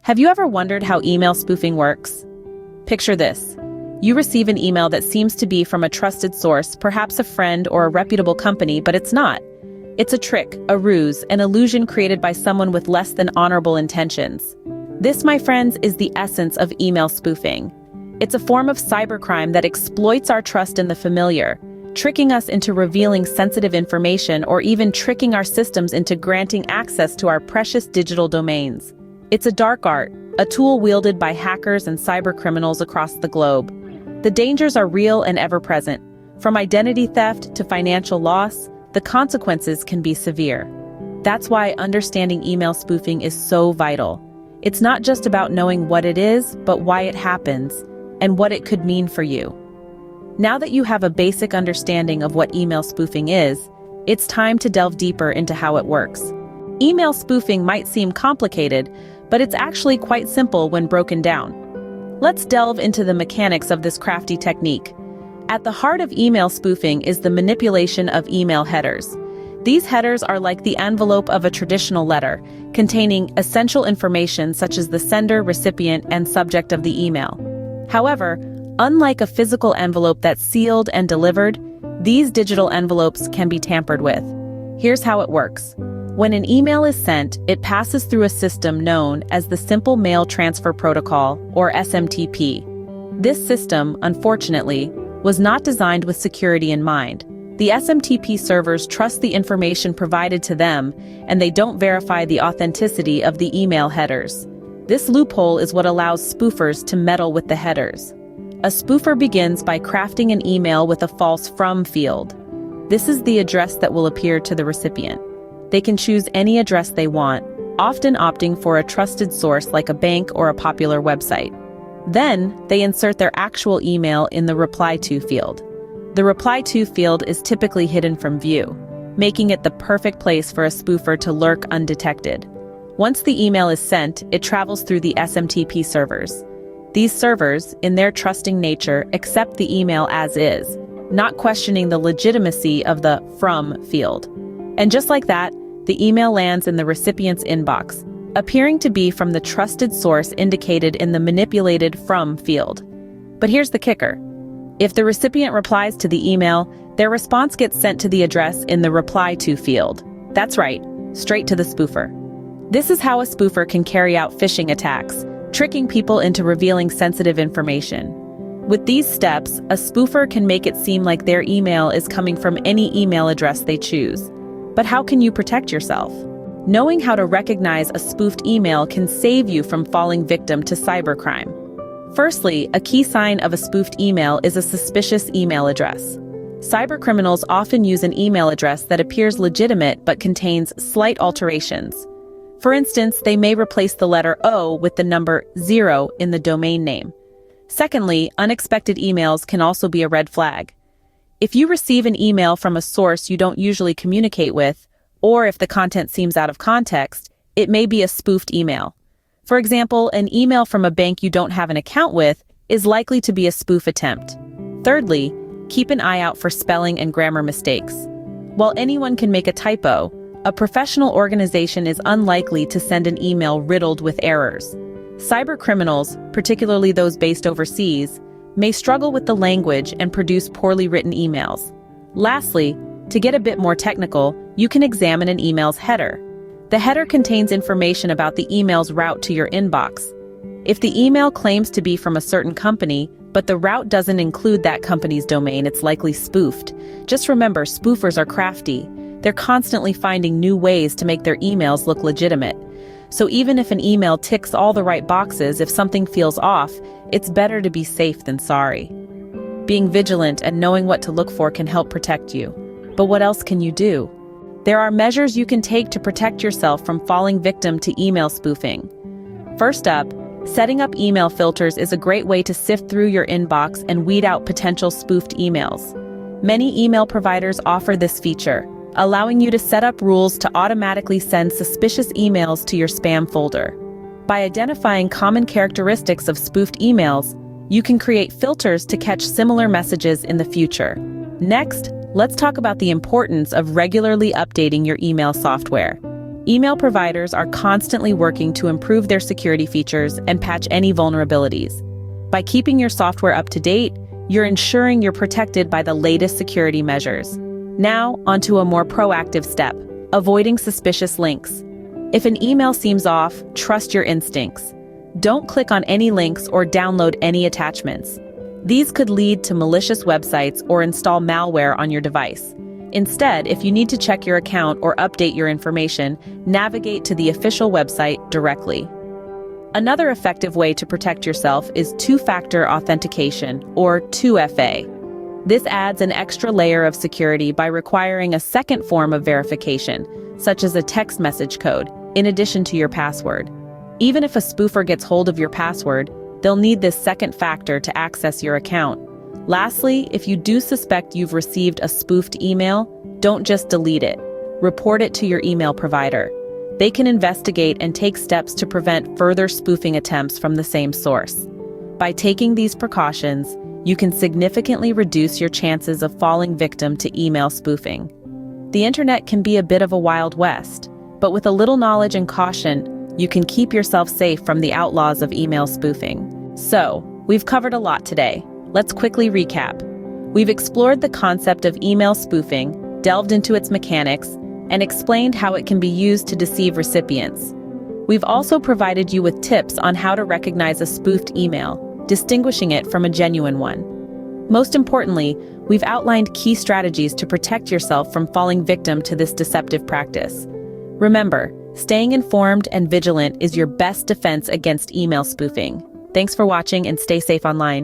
Have you ever wondered how email spoofing works? Picture this. You receive an email that seems to be from a trusted source, perhaps a friend or a reputable company, but it's not. It's a trick, a ruse, an illusion created by someone with less than honorable intentions. This, my friends, is the essence of email spoofing. It's a form of cybercrime that exploits our trust in the familiar, tricking us into revealing sensitive information or even tricking our systems into granting access to our precious digital domains. It's a dark art, a tool wielded by hackers and cybercriminals across the globe. The dangers are real and ever-present. From identity theft to financial loss, the consequences can be severe. That's why understanding email spoofing is so vital. It's not just about knowing what it is, but why it happens, and what it could mean for you. Now that you have a basic understanding of what email spoofing is, it's time to delve deeper into how it works. Email spoofing might seem complicated, but it's actually quite simple when broken down. Let's delve into the mechanics of this crafty technique. At the heart of email spoofing is the manipulation of email headers. These headers are like the envelope of a traditional letter, containing essential information such as the sender, recipient, and subject of the email. However, unlike a physical envelope that's sealed and delivered, these digital envelopes can be tampered with. Here's how it works. When an email is sent, it passes through a system known as the Simple Mail Transfer Protocol, or SMTP. This system, unfortunately, was not designed with security in mind. The SMTP servers trust the information provided to them, and they don't verify the authenticity of the email headers. This loophole is what allows spoofers to meddle with the headers. A spoofer begins by crafting an email with a false "from" field. This is the address that will appear to the recipient. They can choose any address they want, often opting for a trusted source like a bank or a popular website. Then, they insert their actual email in the reply to field. The reply to field is typically hidden from view, making it the perfect place for a spoofer to lurk undetected. Once the email is sent, it travels through the SMTP servers. These servers, in their trusting nature, accept the email as is, not questioning the legitimacy of the "from" field. And just like that, the email lands in the recipient's inbox, appearing to be from the trusted source indicated in the manipulated "from" field. But here's the kicker. If the recipient replies to the email, their response gets sent to the address in the reply to field. That's right, straight to the spoofer. This is how a spoofer can carry out phishing attacks, tricking people into revealing sensitive information. With these steps, a spoofer can make it seem like their email is coming from any email address they choose. But how can you protect yourself? Knowing how to recognize a spoofed email can save you from falling victim to cybercrime. Firstly, a key sign of a spoofed email is a suspicious email address. Cybercriminals often use an email address that appears legitimate but contains slight alterations. For instance, they may replace the letter O with the number 0 in the domain name. Secondly, unexpected emails can also be a red flag. If you receive an email from a source you don't usually communicate with, or if the content seems out of context, it may be a spoofed email. For example, an email from a bank you don't have an account with is likely to be a spoof attempt. Thirdly, keep an eye out for spelling and grammar mistakes. While anyone can make a typo, a professional organization is unlikely to send an email riddled with errors. Cybercriminals, particularly those based overseas, may struggle with the language and produce poorly written emails. Lastly, to get a bit more technical, you can examine an email's header. The header contains information about the email's route to your inbox. If the email claims to be from a certain company, but the route doesn't include that company's domain, it's likely spoofed. Just remember, spoofers are crafty. They're constantly finding new ways to make their emails look legitimate. So even if an email ticks all the right boxes, if something feels off, it's better to be safe than sorry. Being vigilant and knowing what to look for can help protect you. But what else can you do? There are measures you can take to protect yourself from falling victim to email spoofing. First up, setting up email filters is a great way to sift through your inbox and weed out potential spoofed emails. Many email providers offer this feature, allowing you to set up rules to automatically send suspicious emails to your spam folder. By identifying common characteristics of spoofed emails, you can create filters to catch similar messages in the future. Next, let's talk about the importance of regularly updating your email software. Email providers are constantly working to improve their security features and patch any vulnerabilities. By keeping your software up to date, you're ensuring you're protected by the latest security measures. Now, onto a more proactive step: avoiding suspicious links. If an email seems off, trust your instincts. Don't click on any links or download any attachments. These could lead to malicious websites or install malware on your device. Instead, if you need to check your account or update your information, navigate to the official website directly. Another effective way to protect yourself is two-factor authentication, or 2FA. This adds an extra layer of security by requiring a second form of verification, such as a text message code, in addition to your password. Even if a spoofer gets hold of your password, they'll need this second factor to access your account. Lastly, if you do suspect you've received a spoofed email, don't just delete it. Report it to your email provider. They can investigate and take steps to prevent further spoofing attempts from the same source. By taking these precautions, you can significantly reduce your chances of falling victim to email spoofing. The internet can be a bit of a wild west, but with a little knowledge and caution, you can keep yourself safe from the outlaws of email spoofing. So, we've covered a lot today. Let's quickly recap. We've explored the concept of email spoofing, delved into its mechanics, and explained how it can be used to deceive recipients. We've also provided you with tips on how to recognize a spoofed email, distinguishing it from a genuine one. Most importantly, we've outlined key strategies to protect yourself from falling victim to this deceptive practice. Remember, staying informed and vigilant is your best defense against email spoofing. Thanks for watching and stay safe online.